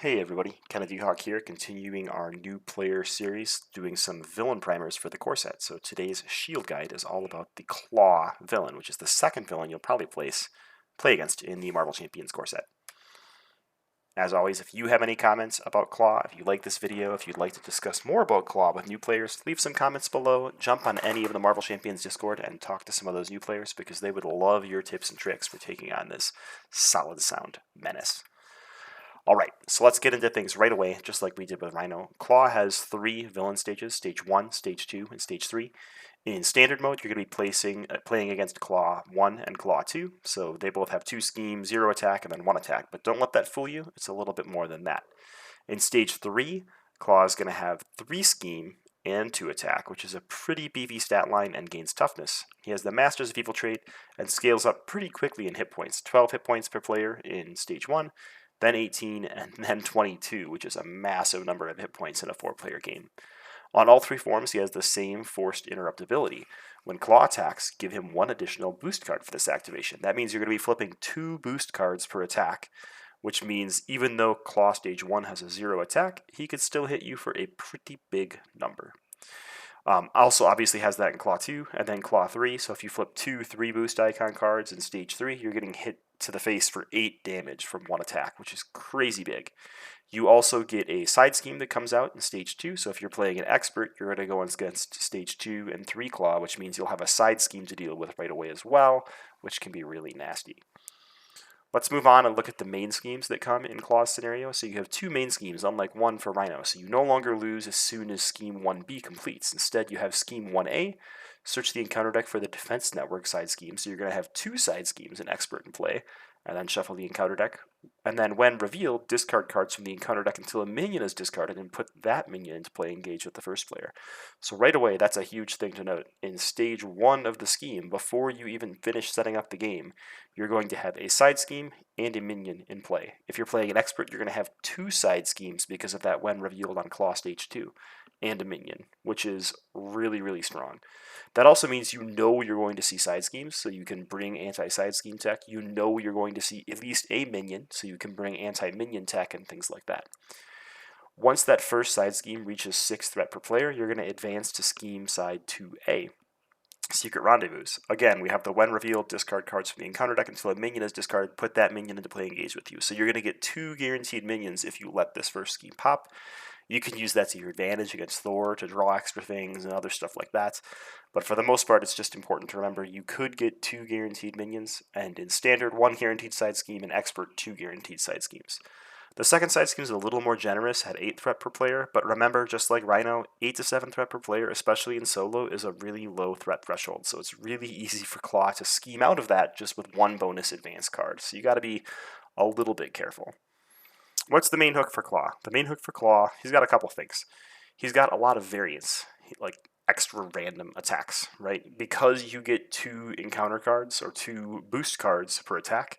Hey everybody, Kennedy Hawk here, continuing our new player series, doing some villain primers for the core set. So today's shield guide is all about the Klaw villain, which is the second villain you'll probably play against in the Marvel Champions core set. As always, if you have any comments about Klaw, if you like this video, if you'd like to discuss more about Klaw with new players, leave some comments below, jump on any of the Marvel Champions Discord and talk to some of those new players because they would love your tips and tricks for taking on this solid sound menace. Alright, so let's get into things right away, just like we did with Rhino. Klaw has 3 villain stages, Stage 1, Stage 2, and Stage 3. In Standard mode, you're going to be playing against Klaw 1 and Klaw 2, so they both have 2 schemes, 0 attack, and then 1 attack, but don't let that fool you, it's a little bit more than that. In Stage 3, Klaw is going to have 3 scheme and 2 attack, which is a pretty beefy stat line and gains toughness. He has the Masters of Evil trait and scales up pretty quickly in hit points, 12 hit points per player in Stage 1, then 18, and then 22, which is a massive number of hit points in a 4-player game. On all 3 forms, he has the same forced interrupt ability. When Klaw attacks, give him 1 additional boost card for this activation. That means you're going to be flipping 2 boost cards per attack, which means even though Klaw Stage 1 has a 0 attack, he could still hit you for a pretty big number. Also, obviously has that in Klaw 2 and then Klaw 3, so if you flip 2 3 boost icon cards in Stage 3, you're getting hit to the face for 8 damage from 1 attack, which is crazy big. You also get a side scheme that comes out in Stage 2, so if you're playing an expert, you're going to go against Stage 2 and 3 Klaw, which means you'll have a side scheme to deal with right away as well, which can be really nasty. Let's move on and look at the main schemes that come in Klaw's scenario. So you have 2 main schemes, unlike one for Rhino. So you no longer lose as soon as Scheme 1B completes. Instead, you have Scheme 1A. Search the encounter deck for the Defense Network side scheme. So you're going to have 2 side schemes in Expert in play. And then shuffle the encounter deck. And then when revealed, discard cards from the encounter deck until a minion is discarded and put that minion into play engaged with the first player. So right away, that's a huge thing to note. In Stage 1 of the scheme, before you even finish setting up the game, you're going to have a side scheme and a minion in play. If you're playing an expert, you're going to have 2 side schemes because of that when revealed on Klaw Stage 2, and a minion, which is really, really strong. That also means you know you're going to see side schemes, so you can bring anti-side scheme tech. You know you're going to see at least a minion, so you can bring anti-minion tech and things like that. Once that first side scheme reaches 6 threat per player, you're going to advance to scheme side 2A. Secret Rendezvous. Again, we have the when revealed, discard cards from the encounter deck until a minion is discarded, put that minion into play engaged with you. So you're going to get 2 guaranteed minions if you let this first scheme pop. You can use that to your advantage against Thor to draw extra things and other stuff like that. But for the most part, it's just important to remember you could get 2 guaranteed minions, and in Standard, 1 guaranteed side scheme, and Expert, 2 guaranteed side schemes. The second side scheme is a little more generous at 8 threat per player, but remember, just like Rhino, 8 to 7 threat per player, especially in solo, is a really low threat threshold, so it's really easy for Klaw to scheme out of that just with 1 bonus advance card, so you gotta be a little bit careful. What's the main hook for Klaw? The main hook for Klaw, he's got a couple things. He's got a lot of variance, like extra random attacks, right? Because you get 2 encounter cards or 2 boost cards per attack,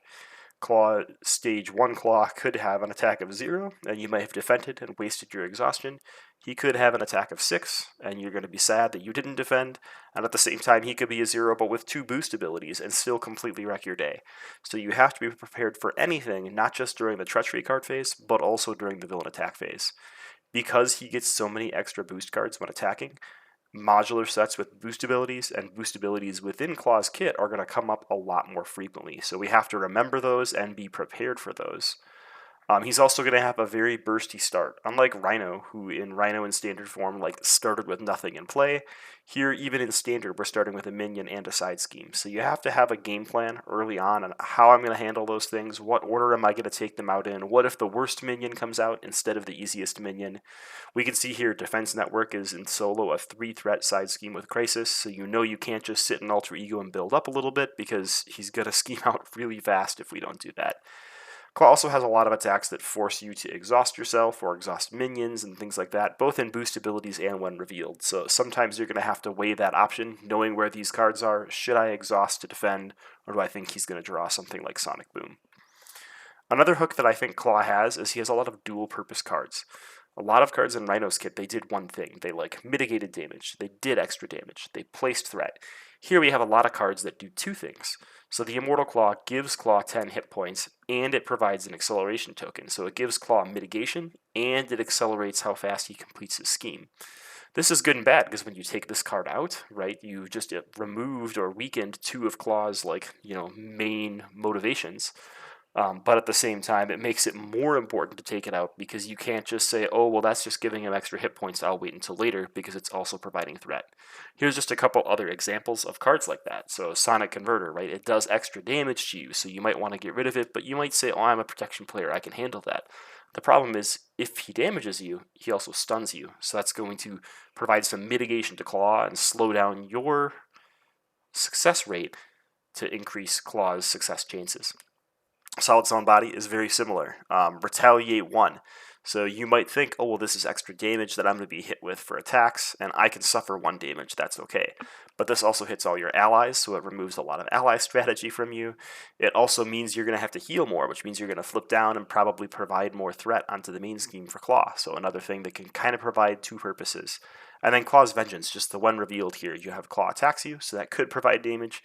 Klaw Stage 1 Klaw could have an attack of 0, and you might have defended and wasted your exhaustion. He could have an attack of 6, and you're going to be sad that you didn't defend, and at the same time he could be a 0 but with 2 boost abilities and still completely wreck your day. So you have to be prepared for anything, not just during the Treachery card phase, but also during the villain attack phase. Because he gets so many extra boost cards when attacking, modular sets with boost abilities and boost abilities within Klaw's kit are going to come up a lot more frequently. So we have to remember those and be prepared for those. He's also going to have a very bursty start. Unlike Rhino, who in Rhino in Standard form started with nothing in play, here even in Standard we're starting with a minion and a side scheme. So you have to have a game plan early on how I'm going to handle those things, what order am I going to take them out in, what if the worst minion comes out instead of the easiest minion. We can see here Defense Network is in solo a 3-threat side scheme with Crisis, so you know you can't just sit in Alter Ego and build up a little bit because he's going to scheme out really fast if we don't do that. Klaw also has a lot of attacks that force you to exhaust yourself or exhaust minions and things like that, both in boost abilities and when revealed. So sometimes you're going to have to weigh that option, knowing where these cards are. Should I exhaust to defend, or do I think he's going to draw something like Sonic Boom? Another hook that I think Klaw has is he has a lot of dual-purpose cards. A lot of cards in Rhino's kit, they did one thing. They mitigated damage. They did extra damage. They placed threat. Here we have a lot of cards that do two things. So the Immortal Claw gives Klaw 10 hit points, and it provides an acceleration token. So it gives Klaw mitigation, and it accelerates how fast he completes his scheme. This is good and bad, because when you take this card out, right, you just removed or weakened two of Klaw's, main motivations. But at the same time, it makes it more important to take it out, because you can't just say, oh, well, that's just giving him extra hit points, I'll wait until later, because it's also providing threat. Here's just a couple other examples of cards like that. So Sonic Converter, right? It does extra damage to you, so you might want to get rid of it, but you might say, oh, I'm a protection player, I can handle that. The problem is, if he damages you, he also stuns you. So that's going to provide some mitigation to Klaw and slow down your success rate to increase Klaw's success chances. Solid Stone Body is very similar. Retaliate 1. So you might think, oh, well, this is extra damage that I'm going to be hit with for attacks, and I can suffer 1 damage, that's okay. But this also hits all your allies, so it removes a lot of ally strategy from you. It also means you're going to have to heal more, which means you're going to flip down and probably provide more threat onto the main scheme for Klaw. So another thing that can kind of provide two purposes. And then Klaw's Vengeance, just the one revealed here. You have Klaw attacks you, so that could provide damage.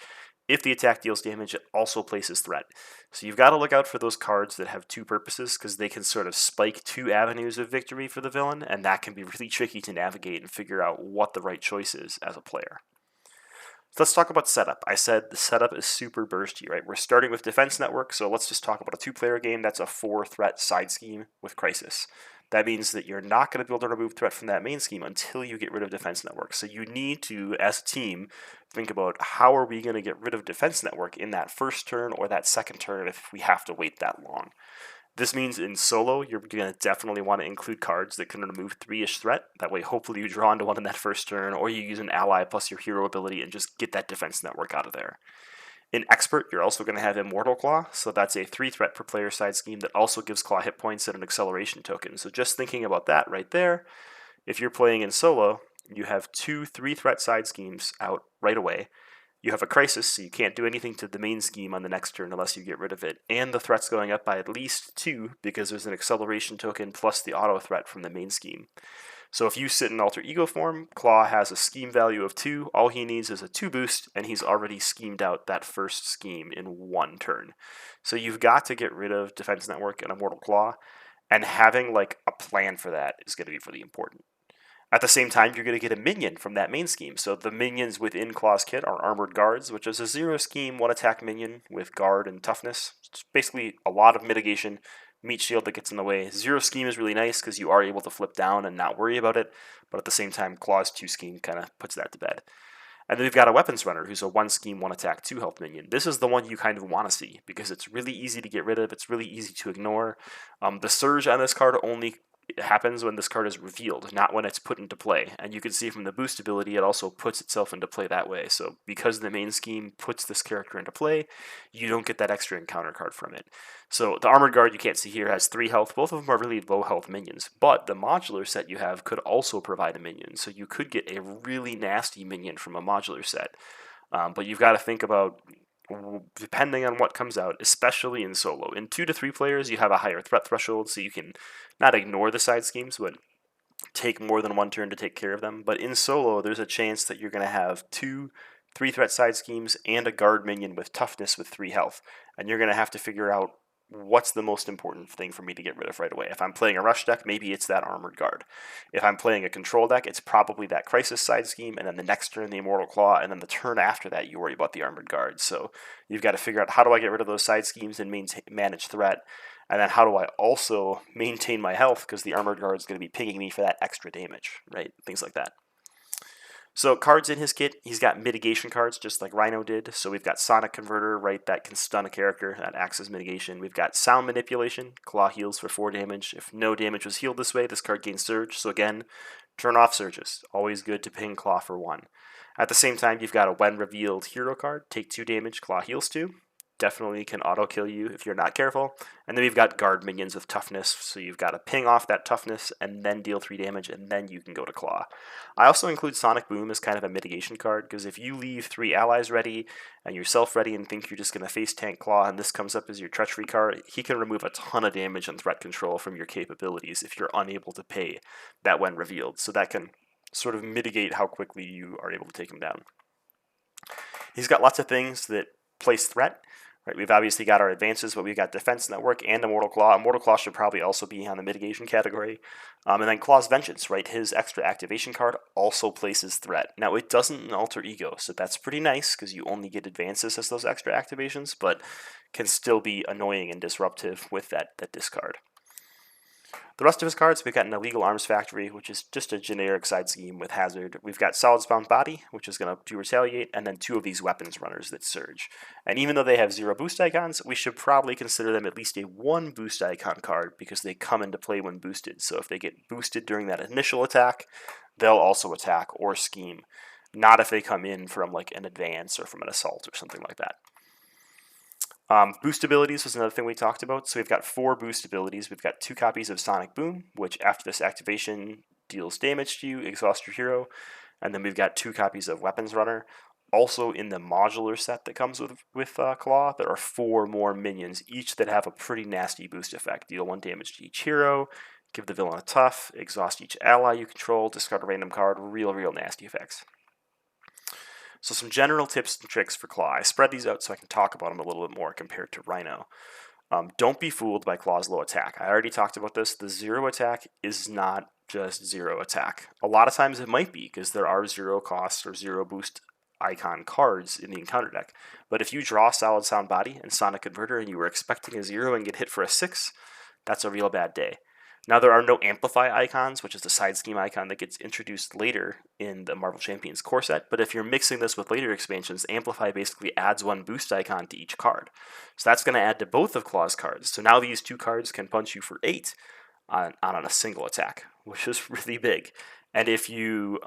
If the attack deals damage, it also places threat. So you've got to look out for those cards that have two purposes, because they can sort of spike two avenues of victory for the villain, and that can be really tricky to navigate and figure out what the right choice is as a player. So let's talk about setup. I said the setup is super bursty, right? We're starting with Defense Network, so let's just talk about a 2-player game. That's a 4-threat side scheme with Crisis. That means that you're not going to be able to remove threat from that main scheme until you get rid of Defense Network. So you need to, as a team, think about how are we going to get rid of Defense Network in that first turn or that second turn if we have to wait that long. This means in solo, you're going to definitely want to include cards that can remove 3-ish threat. That way, hopefully you draw into one in that first turn, or you use an ally plus your hero ability and just get that Defense Network out of there. In Expert, you're also going to have Immortal Claw, so that's a 3-threat per player side scheme that also gives Klaw hit points and an acceleration token. So just thinking about that right there, if you're playing in solo, you have 2 3-threat side schemes out right away. You have a Crisis, so you can't do anything to the main scheme on the next turn unless you get rid of it. And the threat's going up by at least 2 because there's an acceleration token plus the auto threat from the main scheme. So if you sit in Alter Ego form, Klaw has a scheme value of 2. All he needs is a 2 boost, and he's already schemed out that first scheme in 1 turn. So you've got to get rid of Defense Network and Immortal Claw, and having a plan for that is going to be really important. At the same time, you're going to get a minion from that main scheme. So the minions within Klaw's kit are Armored Guards, which is a 0 scheme, 1 attack minion with guard and toughness. It's basically a lot of mitigation, meat shield that gets in the way. 0 scheme is really nice because you are able to flip down and not worry about it, but at the same time, Klaw's 2 scheme kind of puts that to bed. And then we've got a Weapons Runner, who's a 1 scheme, 1 attack, 2 health minion. This is the one you kind of want to see, because it's really easy to get rid of, it's really easy to ignore. The Surge on this card only happens when this card is revealed, not when it's put into play. And you can see from the boost ability, it also puts itself into play that way. So because the main scheme puts this character into play, you don't get that extra encounter card from it. So the Armored Guard you can't see here has 3 health. Both of them are really low health minions, but the modular set you have could also provide a minion. So you could get a really nasty minion from a modular set. But you've got to think about, depending on what comes out, especially in solo. In 2 to 3 players, you have a higher threat threshold, so you can not ignore the side schemes, but take more than 1 turn to take care of them. But in solo, there's a chance that you're going to have 2 3-threat side schemes and a guard minion with toughness with 3 health. And you're going to have to figure out what's the most important thing for me to get rid of right away. If I'm playing a rush deck, maybe it's that Armored Guard. If I'm playing a control deck, it's probably that Crisis side scheme, and then the next turn the Immortal Claw, and then the turn after that you worry about the Armored Guard. So you've got to figure out, how do I get rid of those side schemes and manage threat, and then how do I also maintain my health, because the Armored Guard is going to be pinging me for that extra damage, right? Things like that. So cards in his kit, he's got mitigation cards just like Rhino did. So we've got Sonic Converter, right, that can stun a character, that acts as mitigation. We've got Sound Manipulation, Klaw heals for 4 damage. If no damage was healed this way, this card gains Surge. So again, turn off Surges. Always good to ping Klaw for 1. At the same time, you've got a when revealed hero card, take 2 damage, Klaw heals 2. Definitely can auto kill you if you're not careful. And then we've got guard minions with toughness, so you've got to ping off that toughness and then deal 3 damage, and then you can go to Klaw. I also include Sonic Boom as kind of a mitigation card, because if you leave 3 allies ready and yourself ready and think you're just going to face tank Klaw and this comes up as your treachery card, he can remove a ton of damage and threat control from your capabilities if you're unable to pay that when revealed. So that can sort of mitigate how quickly you are able to take him down. He's got lots of things that place threat. Right, we've obviously got our advances, but we've got Defense Network and Immortal Claw. Immortal Claw should probably also be on the mitigation category. And then Claw's Vengeance, right? His extra activation card also places threat. Now, it doesn't in Alter Ego, so that's pretty nice because you only get advances as those extra activations, but can still be annoying and disruptive with that discard. The rest of his cards, we've got an Illegal Arms Factory, which is just a generic side scheme with Hazard. We've got Solid Bound Body, which is going to do Retaliate, and then 2 of these Weapons Runners that surge. And even though they have 0 boost icons, we should probably consider them at least a 1 boost icon card because they come into play when boosted. So if they get boosted during that initial attack, they'll also attack or scheme. Not if they come in from like an advance or from an assault or something like that. Boost abilities was another thing we talked about. So we've got 4 boost abilities. We've got 2 copies of Sonic Boom, which after this activation deals damage to you, exhaust your hero. And then we've got 2 copies of Weapons Runner. Also in the modular set that comes with Claw, there are 4 more minions, each that have a pretty nasty boost effect. Deal 1 damage to each hero, give the villain a tough, exhaust each ally you control, discard a random card, real nasty effects. So some general tips and tricks for Claw. I spread these out so I can talk about them a little bit more compared to Rhino. Don't be fooled by Claw's low attack. I already talked about this. The 0 attack is not just 0 attack. A lot of times it might be because there are 0 cost or 0 boost icon cards in the encounter deck. But if you draw Solid Sound Body and Sonic Converter and you were expecting a 0 and get hit for a 6, that's a real bad day. Now, there are no Amplify icons, which is the side scheme icon that gets introduced later in the Marvel Champions core set, but if you're mixing this with later expansions, Amplify basically adds 1 boost icon to each card. So that's going to add to both of Claw's cards. So now these 2 cards can punch you for 8 on a single attack, which is really big. And if you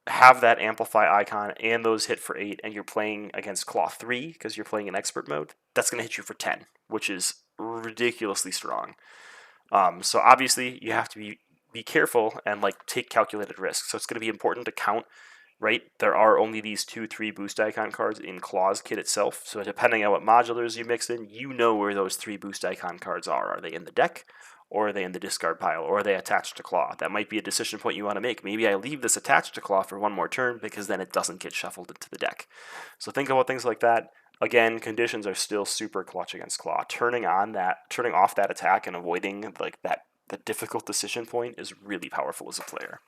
have that Amplify icon and those hit for 8, and you're playing against Claw 3 because you're playing in Expert mode, that's going to hit you for 10, which is ridiculously strong. So obviously you have to be careful and like take calculated risks. So it's going to be important to count, right? There are only these 2-3 boost icon cards in Claw's kit itself. So depending on what modulars you mix in, you know where those 3 boost icon cards are. Are they in the deck? Or are they in the discard pile? Or are they attached to Claw? That might be a decision point you want to make. Maybe I leave this attached to Claw for 1 more turn because then it doesn't get shuffled into the deck. So think about things like that. Again, conditions are still super clutch against Claw. Turning off that attack and avoiding the difficult decision point is really powerful as a player.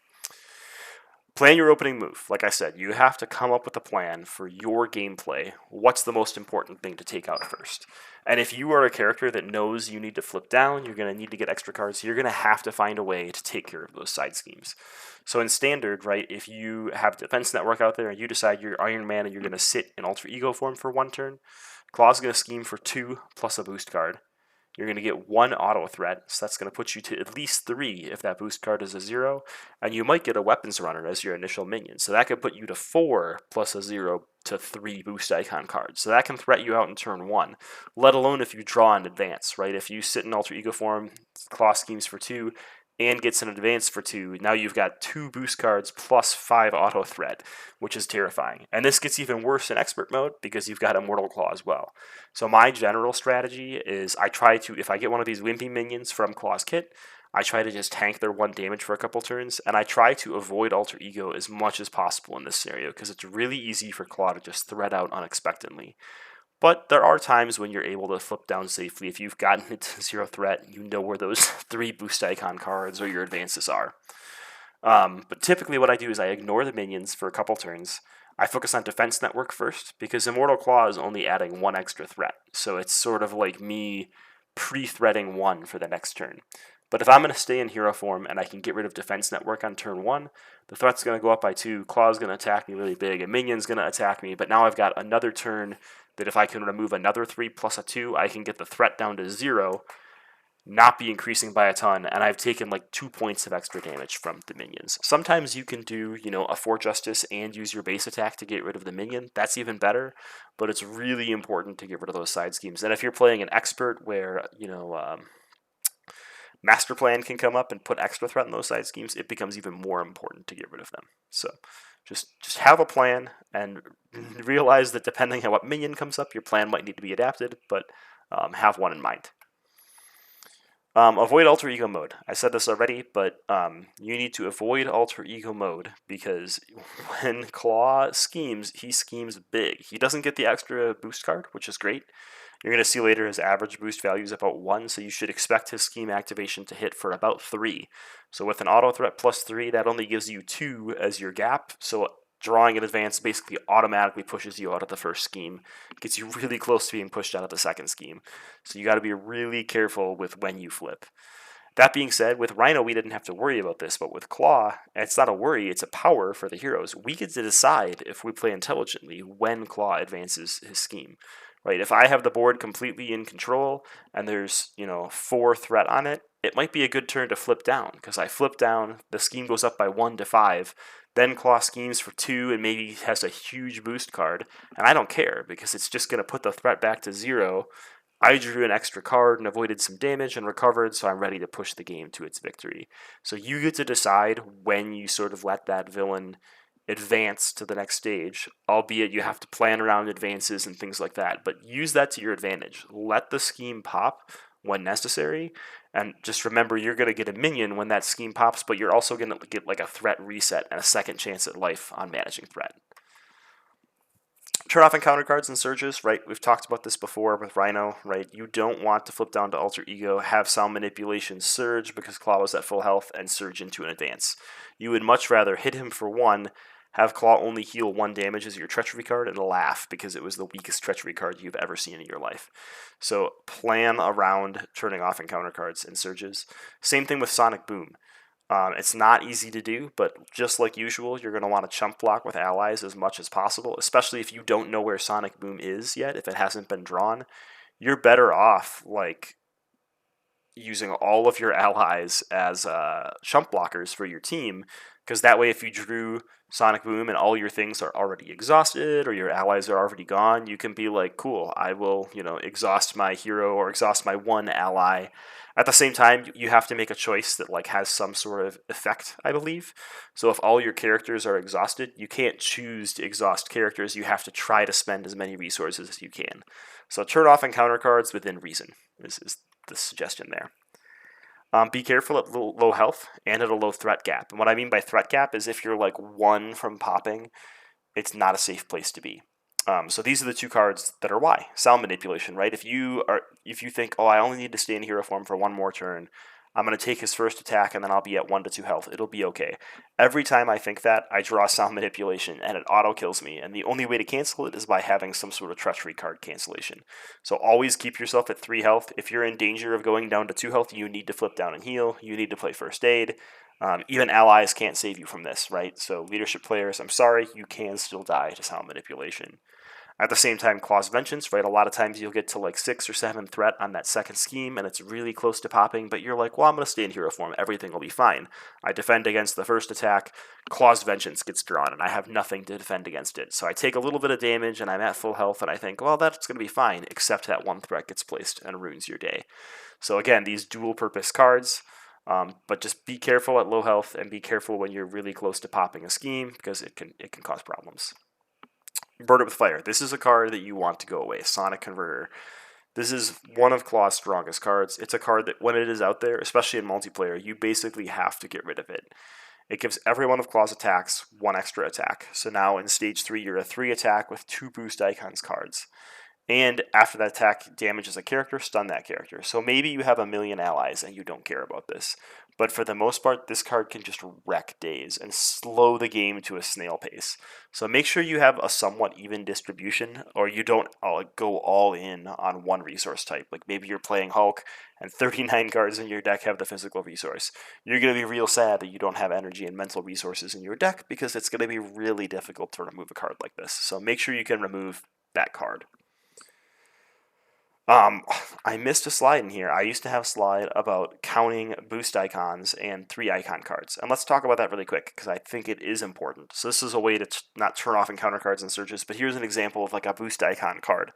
Plan your opening move. Like I said, you have to come up with a plan for your gameplay. What's the most important thing to take out first? And if you are a character that knows you need to flip down, you're going to need to get extra cards, you're going to have to find a way to take care of those side schemes. So in Standard, right, if you have Defense Network out there and you decide you're Iron Man and you're going to sit in Alter Ego form for 1 turn, Claw's going to scheme for 2 plus a boost card. You're going to get 1 auto threat, so that's going to put you to at least 3 if that boost card is a 0, and you might get a Weapons Runner as your initial minion, so that could put you to 4 plus a 0 to 3 boost icon cards. So that can threat you out in turn 1, let alone if you draw in advance, right? If you sit in Alter Ego form, Claw schemes for 2, and gets an advance for 2, now you've got 2 boost cards plus 5 auto threat, which is terrifying. And this gets even worse in Expert mode because you've got Immortal Claw as well. So my general strategy is I try to, if I get one of these Wimpy minions from Claw's kit, I try to just tank their 1 damage for a couple turns, and I try to avoid Alter Ego as much as possible in this scenario because it's really easy for Claw to just threat out unexpectedly. But there are times when you're able to flip down safely. If you've gotten it to 0 threat, you know where those 3 boost icon cards or your advances are. But typically what I do is I ignore the minions for a couple turns. I focus on Defense Network first because Immortal Claw is only adding 1 extra threat. So it's sort of like me pre-threading 1 for the next turn. But if I'm going to stay in hero form and I can get rid of Defense Network on turn 1, the threat's going to go up by 2, Claw's going to attack me really big, a minion's going to attack me, but now I've got another turn that if I can remove another 3 plus a 2, I can get the threat down to 0, not be increasing by a ton, and I've taken like 2 points of extra damage from the minions. Sometimes you can do, a 4 Justice and use your base attack to get rid of the minion. That's even better, but it's really important to get rid of those side schemes. And if you're playing an Expert where, Master Plan can come up and put extra threat in those side schemes, it becomes even more important to get rid of them. So just have a plan and realize that depending on what minion comes up, your plan might need to be adapted, but have one in mind. Avoid alter ego mode. I said this already, but you need to avoid alter ego mode because when Klaw schemes, he schemes big. He doesn't get the extra boost card, which is great. You're going to see later his average boost value is about 1, so you should expect his scheme activation to hit for about 3. So with an auto threat plus 3, that only gives you 2 as your gap. So drawing in advance basically automatically pushes you out of the first scheme, gets you really close to being pushed out of the second scheme. So you got to be really careful with when you flip. That being said, with Rhino, we didn't have to worry about this, but with Klaw, it's not a worry, it's a power for the heroes. We get to decide if we play intelligently when Klaw advances his scheme. Right? If I have the board completely in control and there's, 4 threat on it, it might be a good turn to flip down, because I flip down, the scheme goes up by 1 to 5, then Klaw schemes for 2 and maybe has a huge boost card, and I don't care, because it's just going to put the threat back to 0. I drew an extra card and avoided some damage and recovered, so I'm ready to push the game to its victory. So you get to decide when you sort of let that villain advance to the next stage, albeit you have to plan around advances and things like that, but use that to your advantage. Let the scheme pop when necessary, and just remember you're going to get a minion when that scheme pops, but you're also going to get like a threat reset and a second chance at life on managing threat. Turn off encounter cards and surges, right? We've talked about this before with Rhino, right? You don't want to flip down to Alter Ego, have sound manipulation surge because Klaw was at full health, and surge into an advance. You would much rather hit him for 1, have Klaw only heal 1 damage as your treachery card, and laugh because it was the weakest treachery card you've ever seen in your life. So plan around turning off encounter cards and surges. Same thing with Sonic Boom. It's not easy to do, but just like usual, you're going to want to chump block with allies as much as possible, especially if you don't know where Sonic Boom is yet, if it hasn't been drawn. You're better off, using all of your allies as chump blockers for your team, because that way if you drew Sonic Boom and all your things are already exhausted or your allies are already gone, you can be like, cool, I will, exhaust my hero or exhaust my one ally. At the same time, you have to make a choice that has some sort of effect, I believe. So if all your characters are exhausted, you can't choose to exhaust characters. You have to try to spend as many resources as you can. So turn off encounter cards within reason is the suggestion there. Be careful at low health and at a low threat gap. And what I mean by threat gap is if you're 1 from popping, it's not a safe place to be. So these are the 2 cards that are why. Sound manipulation, right? If you think, I only need to stay in hero form for 1 more turn, I'm going to take his first attack and then I'll be at 1 to 2 health. It'll be okay. Every time I think that, I draw sound manipulation and it auto kills me. And the only way to cancel it is by having some sort of treachery card cancellation. So always keep yourself at 3 health. If you're in danger of going down to 2 health, you need to flip down and heal. You need to play first aid. Even allies can't save you from this, right? So leadership players, I'm sorry, you can still die to sound manipulation. At the same time, Klaw's Vengeance, right? A lot of times you'll get to 6 or 7 threat on that second scheme, and it's really close to popping, but you're like, well, I'm going to stay in hero form. Everything will be fine. I defend against the first attack. Klaw's Vengeance gets drawn, and I have nothing to defend against it. So I take a little bit of damage, and I'm at full health, and I think, well, that's going to be fine, except that 1 threat gets placed and ruins your day. So again, these dual-purpose cards, but just be careful at low health, and be careful when you're really close to popping a scheme, because it can cause problems. Burn It with Fire. This is a card that you want to go away. Sonic Converter. This is one of Klaw's strongest cards. It's a card that when it is out there, especially in multiplayer, you basically have to get rid of it. It gives every one of Klaw's attacks 1 extra attack. So now in Stage 3, you're a 3 attack with 2 boost icons cards. And after that attack damages a character, stun that character. So maybe you have a million allies and you don't care about this. But for the most part, this card can just wreck days and slow the game to a snail pace. So make sure you have a somewhat even distribution, or you don't go all in on one resource type. Maybe you're playing Hulk and 39 cards in your deck have the physical resource. You're going to be real sad that you don't have energy and mental resources in your deck, because it's going to be really difficult to remove a card like this. So make sure you can remove that card. I missed a slide in here. I used to have a slide about counting boost icons and 3 icon cards. And let's talk about that really quick, because I think it is important. So this is a way to not turn off encounter cards and surges, but here's an example of a boost icon card.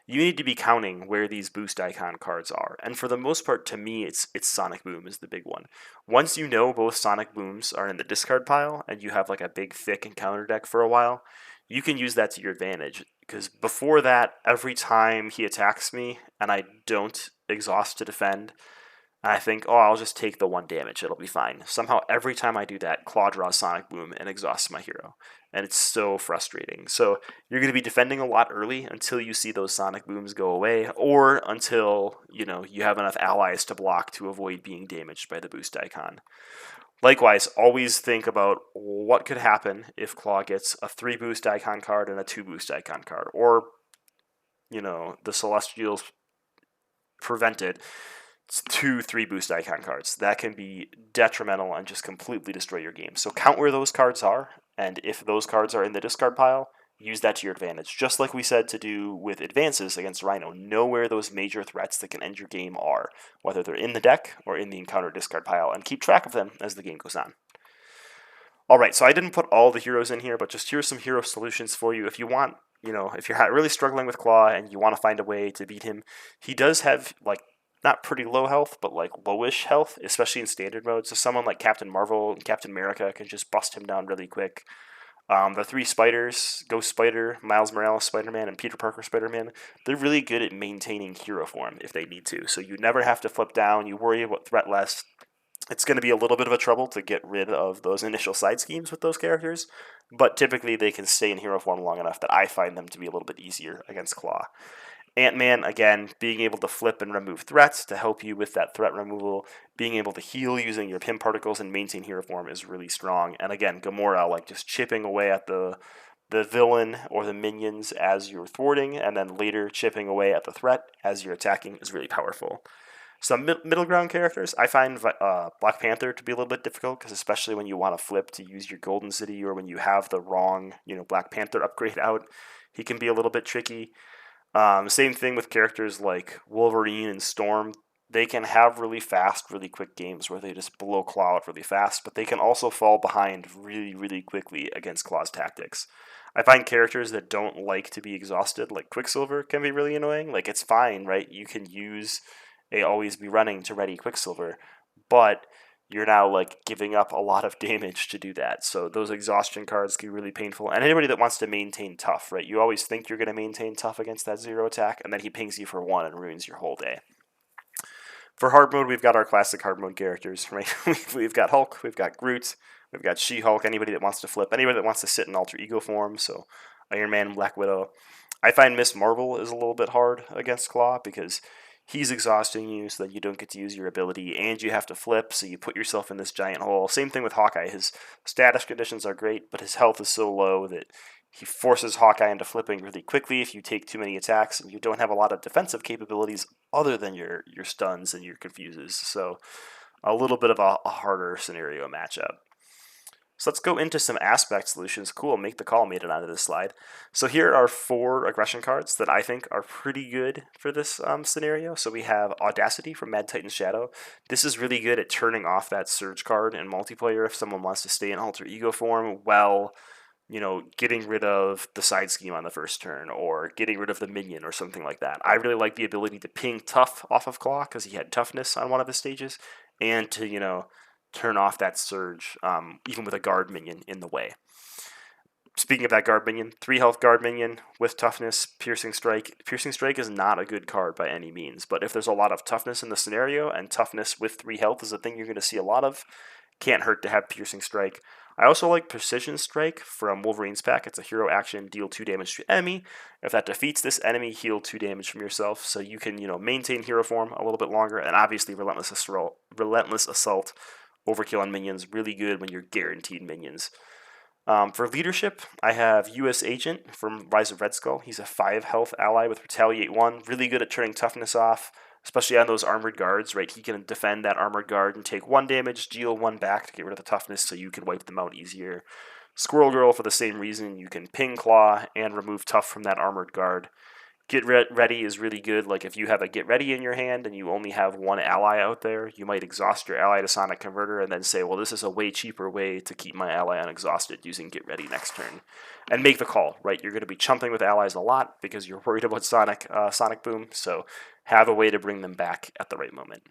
You need to be counting where these boost icon cards are. And for the most part, to me, it's Sonic Boom is the big one. Once you know both Sonic Booms are in the discard pile, and you have a big, thick encounter deck for a while, you can use that to your advantage, because before that, every time he attacks me and I don't exhaust to defend, I think, oh, I'll just take the 1 damage. It'll be fine. Somehow, every time I do that, Claw draws Sonic Boom and exhausts my hero. And it's so frustrating. So you're going to be defending a lot early until you see those Sonic Booms go away, or until, you have enough allies to block to avoid being damaged by the boost icon. Likewise, always think about what could happen if Claw gets a 3 boost icon card and a 2 boost icon card, or, the Celestials prevented 2 3 boost icon cards. That can be detrimental and just completely destroy your game. So count where those cards are, and if those cards are in the discard pile, use that to your advantage. Just like we said to do with advances against Rhino, know where those major threats that can end your game are, whether they're in the deck or in the encounter discard pile, and keep track of them as the game goes on. Alright, so I didn't put all the heroes in here, but just here's some hero solutions for you. If you want, if you're really struggling with Claw and you want to find a way to beat him, he does have, not pretty low health, but lowish health, especially in standard mode. So someone like Captain Marvel and Captain America can just bust him down really quick. The 3 spiders, Ghost Spider, Miles Morales Spider-Man, and Peter Parker Spider-Man, they're really good at maintaining hero form if they need to. So you never have to flip down, you worry about threat less. It's going to be a little bit of a trouble to get rid of those initial side schemes with those characters, but typically they can stay in hero form long enough that I find them to be a little bit easier against Claw. Ant-Man, again, being able to flip and remove threats to help you with that threat removal, being able to heal using your Pim particles and maintain hero form is really strong. And again, Gamora, just chipping away at the villain or the minions as you're thwarting, and then later chipping away at the threat as you're attacking is really powerful. Some middle ground characters, I find Black Panther to be a little bit difficult, because especially when you want to flip to use your Golden City, or when you have the wrong, Black Panther upgrade out, he can be a little bit tricky. Same thing with characters like Wolverine and Storm. They can have really fast, really quick games where they just blow Claw out really fast, but they can also fall behind really, really quickly against Claw's tactics. I find characters that don't like to be exhausted, like Quicksilver, can be really annoying. It's fine, right? You can use a always be running to ready Quicksilver, but you're now giving up a lot of damage to do that. So those exhaustion cards can be really painful. And anybody that wants to maintain tough, right? You always think you're going to maintain tough against that 0 attack, and then he pings you for 1 and ruins your whole day. For hard mode, we've got our classic hard mode characters, right? We've got Hulk, we've got Groot, we've got She-Hulk, anybody that wants to flip, anybody that wants to sit in alter ego form, so Iron Man and Black Widow. I find Miss Marvel is a little bit hard against Claw, because he's exhausting you so that you don't get to use your ability, and you have to flip, so you put yourself in this giant hole. Same thing with Hawkeye. His status conditions are great, but his health is so low that he forces Hawkeye into flipping really quickly if you take too many attacks, and you don't have a lot of defensive capabilities other than your stuns and your confuses. So a little bit of a harder scenario matchup. So let's go into some aspect solutions. Cool, Make the Call made it onto this slide. So here are 4 aggression cards that I think are pretty good for this scenario. So we have Audacity from Mad Titan's Shadow. This is really good at turning off that Surge card in multiplayer if someone wants to stay in alter ego form while, getting rid of the side scheme on the first turn, or getting rid of the minion or something like that. I really like the ability to ping Tough off of Claw, because he had toughness on one of his stages, and to, turn off that Surge, even with a guard minion in the way. Speaking of that guard minion, 3 health guard minion with toughness, Piercing Strike. Piercing Strike is not a good card by any means, but if there's a lot of toughness in the scenario, and toughness with 3 health is a thing you're going to see a lot of, can't hurt to have Piercing Strike. I also like Precision Strike from Wolverine's pack. It's a hero action, deal 2 damage to enemy. If that defeats this enemy, heal 2 damage from yourself, so you can, maintain hero form a little bit longer, and obviously Relentless Assault. Overkill on minions, really good when you're guaranteed minions. For leadership, I have U.S. Agent from Rise of Red Skull. He's a 5 health ally with Retaliate 1, really good at turning toughness off, especially on those armored guards, right? He can defend that armored guard and take 1 damage, deal 1 back to get rid of the toughness so you can wipe them out easier. Squirrel Girl, for the same reason, you can ping Claw and remove tough from that armored guard. Get Ready is really good. If you have a Get Ready in your hand and you only have 1 ally out there, you might exhaust your ally to Sonic Converter and then say, well, this is a way cheaper way to keep my ally unexhausted using Get Ready next turn. And make the call, right? You're going to be chumping with allies a lot because you're worried about Sonic Boom, so have a way to bring them back at the right moment.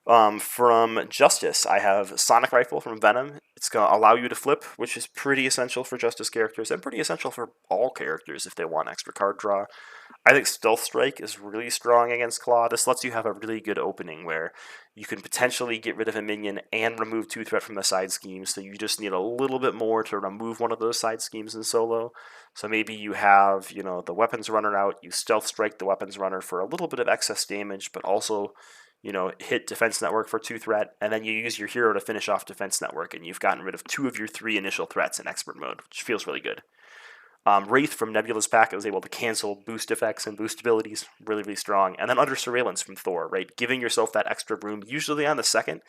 From Justice, I have Sonic Rifle from Venom. It's going to allow you to flip, which is pretty essential for Justice characters and pretty essential for all characters if they want extra card draw. I think Stealth Strike is really strong against Claw. This lets you have a really good opening where you can potentially get rid of a minion and remove 2 threat from the side scheme, so you just need a little bit more to remove one of those side schemes in solo. So maybe you have, the weapons runner out, you Stealth Strike the weapons runner for a little bit of excess damage, but also, hit Defense Network for 2 threat, and then you use your hero to finish off Defense Network, and you've gotten rid of 2 of your 3 initial threats in Expert Mode, which feels really good. Wraith from Nebula's pack is able to cancel boost effects and boost abilities, really, really strong. And then Under Surveillance from Thor, right? Giving yourself that extra room, usually on the second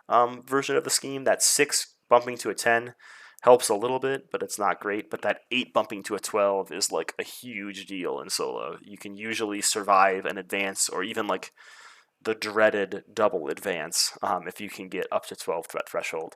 version of the scheme. That 6 bumping to a 10 helps a little bit, but it's not great. But that 8 bumping to a 12 is like a huge deal in solo. You can usually survive an advance or even like the dreaded double advance if you can get up to 12 threat threshold.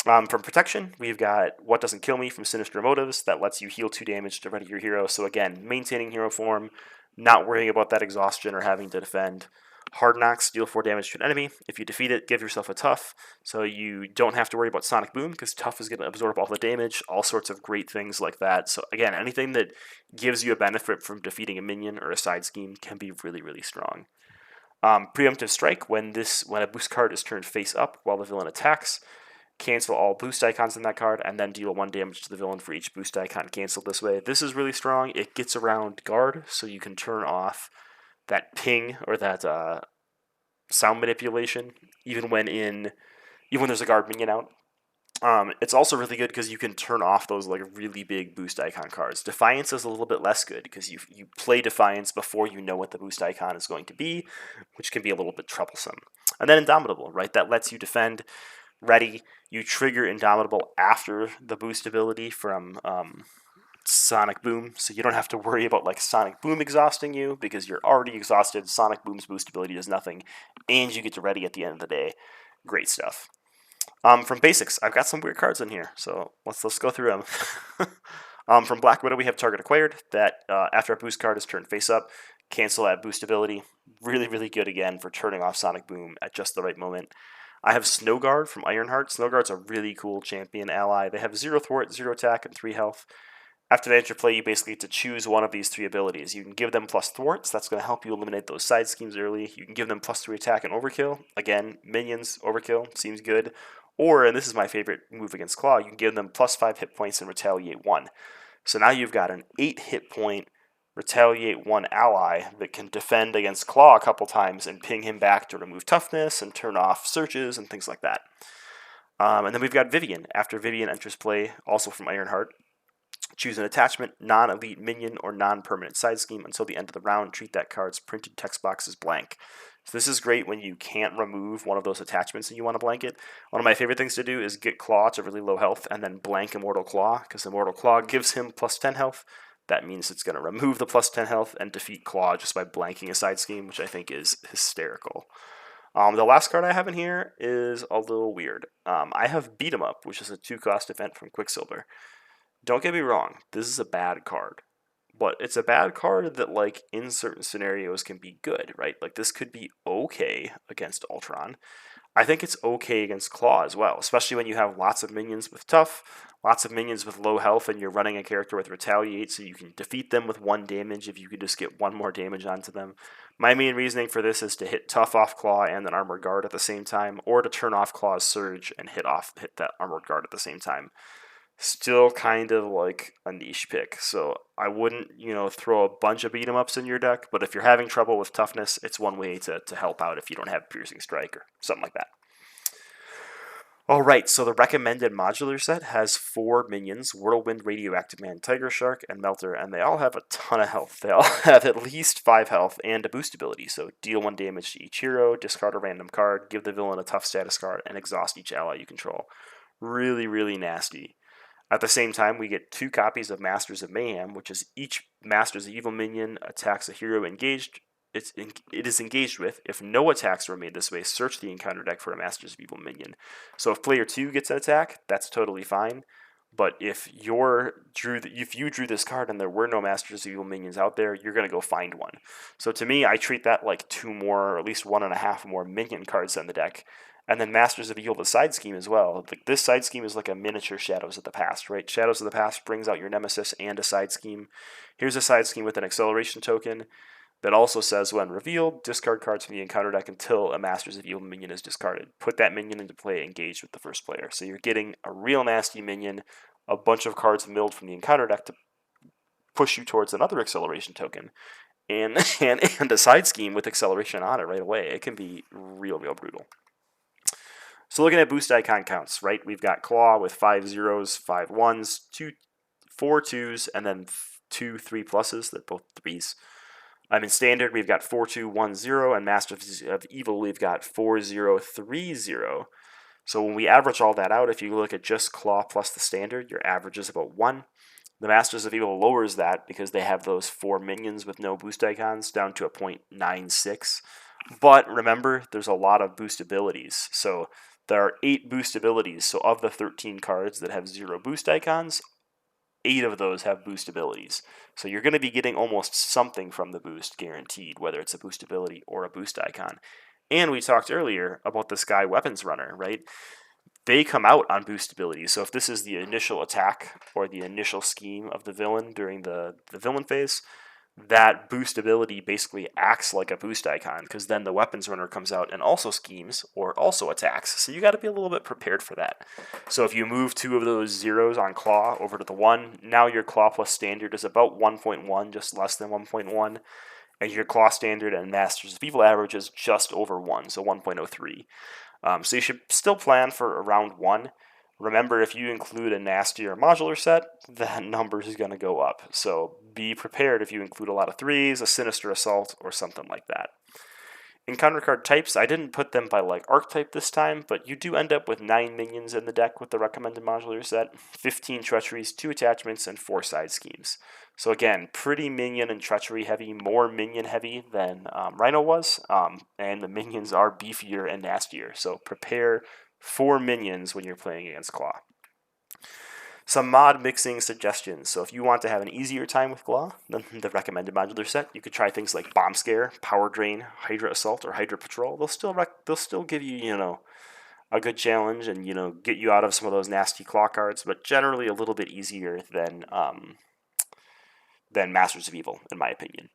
From Protection, we've got What Doesn't Kill Me from Sinister Motives. That lets you heal 2 damage to ready your hero. So again, maintaining hero form, not worrying about that exhaustion or having to defend. Hard Knocks, deal 4 damage to an enemy. If you defeat it, give yourself a Tough. So you don't have to worry about Sonic Boom, because Tough is going to absorb all the damage. All sorts of great things like that. So again, anything that gives you a benefit from defeating a minion or a side scheme can be really, really strong. Preemptive Strike, when a boost card is turned face up while the villain attacks, cancel all boost icons in that card, and then deal 1 damage to the villain for each boost icon canceled this way. This is really strong. It gets around guard, so you can turn off that ping or that sound manipulation, even when there's a guard minion out. It's also really good because you can turn off those like really big boost icon cards. Defiance is a little bit less good because you play Defiance before you know what the boost icon is going to be, which can be a little bit troublesome. And then Indomitable, right? That lets you defend ready. You trigger Indomitable after the boost ability from Sonic Boom, so you don't have to worry about like Sonic Boom exhausting you because you're already exhausted. Sonic Boom's boost ability does nothing, and you get to ready at the end of the day. Great stuff. From Basics, I've got some weird cards in here, so let's go through them. From Black Widow, we have Target Acquired, that after a boost card is turned face up, cancel that boost ability. Really, really good again for turning off Sonic Boom at just the right moment. I have Snowguard from Ironheart. Snowguard's a really cool champion ally. They have 0 thwart, 0 attack, and 3 health. After they enter play, you basically get to choose one of these 3 abilities. You can give them plus thwarts. That's going to help you eliminate those side schemes early. You can give them plus 3 attack and overkill. Again, minions, overkill, seems good. Or, and this is my favorite move against Claw, you can give them plus 5 hit points and retaliate 1. So now you've got an 8 hit point retaliate 1 ally that can defend against Claw a couple times and ping him back to remove toughness and turn off searches and things like that. And then we've got Vivian. After Vivian enters play, also from Ironheart, choose an attachment, non-elite minion, or non-permanent side scheme until the end of the round. Treat that card's printed text box as blank. So this is great when you can't remove one of those attachments and you want to blank it. One of my favorite things to do is get Claw to really low health and then blank Immortal Claw, because Immortal Claw gives him plus 10 health. That means it's going to remove the plus 10 health and defeat Claw just by blanking a side scheme, which I think is hysterical. The last card I have in here is a little weird. I have Beat 'em Up, which is a 2-cost event from Quicksilver. Don't get me wrong, this is a bad card. But it's a bad card that, like, in certain scenarios can be good, right? Like, this could be okay against Ultron. I think it's okay against Claw as well, especially when you have lots of minions with Tough, lots of minions with low health, and you're running a character with Retaliate, so you can defeat them with 1 damage if you could just get 1 more damage onto them. My main reasoning for this is to hit Tough off Claw and an Armored Guard at the same time, or to turn off Claw's Surge and hit that Armored Guard at the same time. Still kind of like a niche pick, so I wouldn't, throw a bunch of beat 'em ups in your deck, but if you're having trouble with toughness, it's one way to help out if you don't have Piercing Strike or something like that. Alright, so the recommended modular set has 4 minions, Whirlwind, Radioactive Man, Tiger Shark, and Melter, and they all have a ton of health. They all have at least 5 health and a boost ability, so deal 1 damage to each hero, discard a random card, give the villain a tough status card, and exhaust each ally you control. Really, really nasty. At the same time, we get 2 copies of Masters of Mayhem, which is each Masters of Evil minion attacks a hero engaged. It is engaged with. If no attacks were made this way, search the encounter deck for a Masters of Evil minion. So if player 2 gets an attack, that's totally fine. But if you drew this card and there were no Masters of Evil minions out there, you're going to go find one. So to me, I treat that like 2 more, or at least 1.5 more minion cards in the deck. And then Masters of Evil, the side scheme as well. Like this side scheme is like a miniature Shadows of the Past, right? Shadows of the Past brings out your Nemesis and a side scheme. Here's a side scheme with an acceleration token that also says when revealed, discard cards from the encounter deck until a Masters of Evil minion is discarded. Put that minion into play, engaged with the first player. So you're getting a real nasty minion, a bunch of cards milled from the encounter deck to push you towards another acceleration token, and a side scheme with acceleration on it right away. It can be real brutal. So looking at boost icon counts, right? We've got Klaw with 5 zeros, 5 ones, 4 twos, and then 2 3 pluses. They're both threes. In Standard, we've got 4-2-1-0, and Masters of Evil, we've got 4-0-3-0. So when we average all that out, if you look at just Klaw plus the Standard, your average is about 1. The Masters of Evil lowers that because they have those 4 minions with no boost icons down to a 0.96. But remember, there's a lot of boost abilities. So there are 8 boost abilities. So of the 13 cards that have 0 boost icons, 8 of those have boost abilities. So you're going to be getting almost something from the boost guaranteed, whether it's a boost ability or a boost icon. And we talked earlier about the Sky Weapons Runner, right? They come out on boost abilities. So if this is the initial attack or the initial scheme of the villain during the villain phase, that boost ability basically acts like a boost icon, because then the weapons runner comes out and also schemes or also attacks. So you got to be a little bit prepared for that. So if you move 2 of those zeros on Klaw over to the 1, now your Klaw plus Standard is about 1.1, just less than 1.1, and your Klaw Standard and Masters of Evil average is just over 1, so 1.03. So you should still plan for around 1. Remember, if you include a nastier modular set, that number is going to go up. So be prepared if you include a lot of 3s, a Sinister Assault, or something like that. Encounter card types, I didn't put them by like archetype this time, but you do end up with 9 minions in the deck with the recommended modular set, 15 treacheries, 2 attachments, and 4 side schemes. So again, pretty minion and treachery heavy, more minion heavy than Rhino was, and the minions are beefier and nastier. So prepare 4 minions when you're playing against Klaw. Some mod mixing suggestions. So if you want to have an easier time with Klaw than the recommended modular set, you could try things like Bomb Scare, Power Drain, Hydra Assault, or Hydra Patrol. They'll still give you, a good challenge and, get you out of some of those nasty Klaw cards, but generally a little bit easier than Masters of Evil, in my opinion.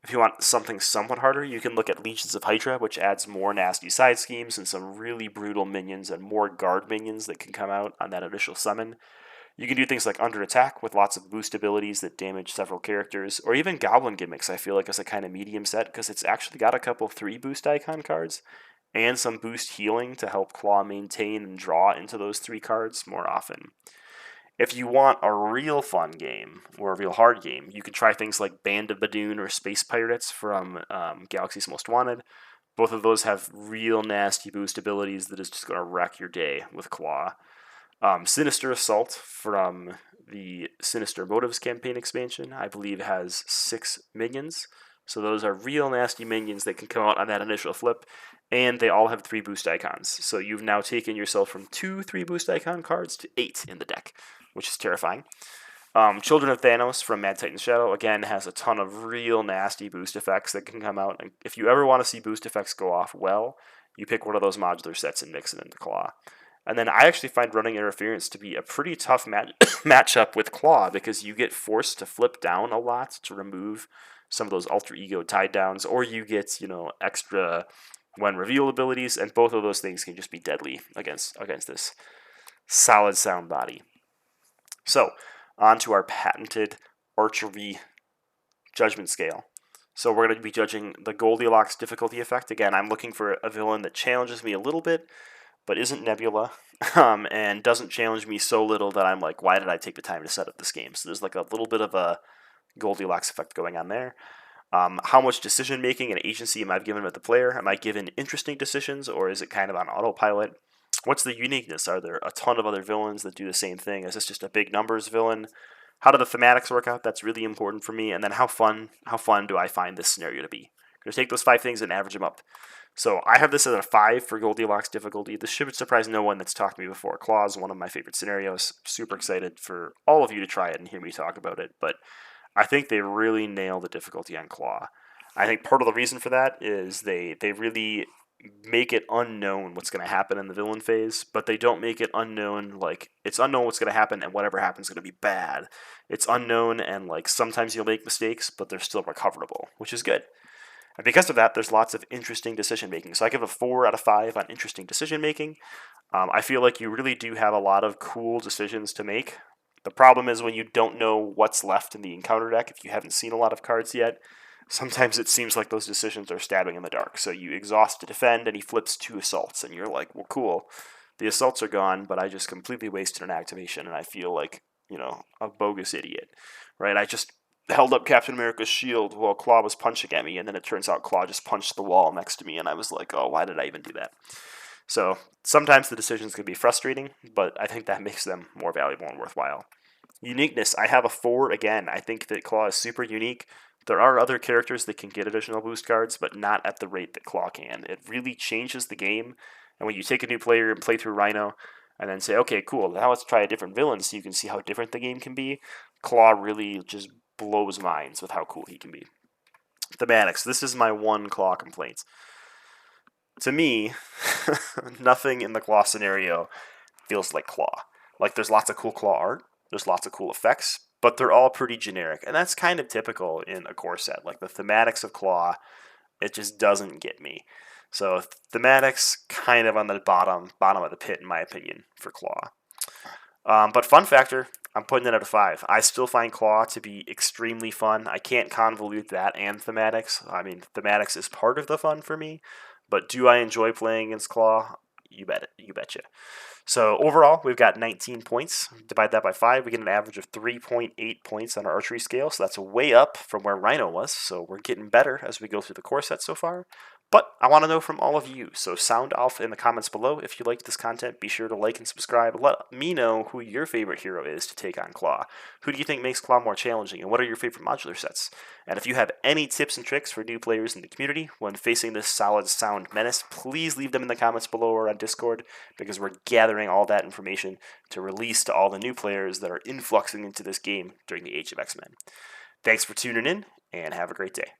If you want something somewhat harder, you can look at Legions of Hydra, which adds more nasty side schemes and some really brutal minions and more guard minions that can come out on that initial summon. You can do things like Under Attack with lots of boost abilities that damage several characters, or even Goblin Gimmicks, I feel like, is a kind of medium set because it's actually got a couple 3 boost icon cards and some boost healing to help Klaw maintain and draw into those 3 cards more often. If you want a real fun game, or a real hard game, you can try things like Band of Badoon or Space Pirates from Galaxy's Most Wanted. Both of those have real nasty boost abilities that is just going to wreck your day with Klaw. Sinister Assault from the Sinister Motives campaign expansion, I believe, has 6 minions. So those are real nasty minions that can come out on that initial flip, and they all have 3 boost icons. So you've now taken yourself from 2 3 boost icon cards to 8 in the deck, which is terrifying. Children of Thanos from Mad Titan's Shadow, again, has a ton of real nasty boost effects that can come out. And if you ever want to see boost effects go off well, you pick one of those modular sets and mix it into Klaw. And then I actually find Running Interference to be a pretty tough matchup with Klaw because you get forced to flip down a lot to remove some of those alter ego tied downs, or you get, extra when reveal abilities, and both of those things can just be deadly against this solid sound body. So, on to our patented Archery judgment scale. So we're going to be judging the Goldilocks difficulty effect. Again, I'm looking for a villain that challenges me a little bit, but isn't Nebula, and doesn't challenge me so little that I'm like, why did I take the time to set up this game? So there's like a little bit of a Goldilocks effect going on there. How much decision making and agency am I given with the player? Am I given interesting decisions, or is it kind of on autopilot? What's the uniqueness? Are there a ton of other villains that do the same thing? Is this just a big numbers villain? How do the thematics work out? That's really important for me. And then how fun do I find this scenario to be? I'm going to take those 5 things and average them up. So I have this at a 5 for Goldilocks difficulty. This should surprise no one that's talked to me before. Klaw is one of my favorite scenarios. Super excited for all of you to try it and hear me talk about it. But I think they really nail the difficulty on Klaw. I think part of the reason for that is they really make it unknown what's going to happen in the villain phase, but they don't make it unknown like it's unknown what's going to happen and whatever happens is going to be bad. It's unknown and like sometimes you'll make mistakes, but they're still recoverable, which is good. And because of that, there's lots of interesting decision making. So I give a 4 out of 5 on interesting decision making. I feel like you really do have a lot of cool decisions to make. The problem is when you don't know what's left in the encounter deck, if you haven't seen a lot of cards yet, sometimes it seems like those decisions are stabbing in the dark. So you exhaust to defend, and he flips 2 assaults, and you're like, well, cool. The assaults are gone, but I just completely wasted an activation, and I feel like, a bogus idiot, right? I just held up Captain America's shield while Klaw was punching at me, and then it turns out Klaw just punched the wall next to me, and I was like, oh, why did I even do that? So sometimes the decisions can be frustrating, but I think that makes them more valuable and worthwhile. Uniqueness, I have a 4 again. I think that Klaw is super unique. There are other characters that can get additional boost cards, but not at the rate that Klaw can. It really changes the game, and when you take a new player and play through Rhino, and then say, okay, cool, now let's try a different villain so you can see how different the game can be, Klaw really just blows minds with how cool he can be. Thematics, this is my one Klaw complaint. To me, nothing in the Klaw scenario feels like Klaw. Like, there's lots of cool Klaw art, there's lots of cool effects, but they're all pretty generic, and that's kind of typical in a core set. Like, the thematics of Klaw, it just doesn't get me. So, thematics kind of on the bottom of the pit, in my opinion, for Klaw. But fun factor, I'm putting it at a 5. I still find Klaw to be extremely fun. I can't convolute that and thematics. I mean, thematics is part of the fun for me, but do I enjoy playing against Klaw? You bet it. You betcha. So overall, we've got 19 points. Divide that by 5, we get an average of 3.8 points on our archery scale. So that's way up from where Rhino was. So we're getting better as we go through the core set so far. But I want to know from all of you. So sound off in the comments below. If you liked this content, be sure to like and subscribe. Let me know who your favorite hero is to take on Klaw. Who do you think makes Klaw more challenging? And what are your favorite modular sets? And if you have any tips and tricks for new players in the community when facing this solid sound menace, please leave them in the comments below or on Discord, because we're gathering all that information to release to all the new players that are influxing into this game during the Age of X-Men. Thanks for tuning in, and have a great day.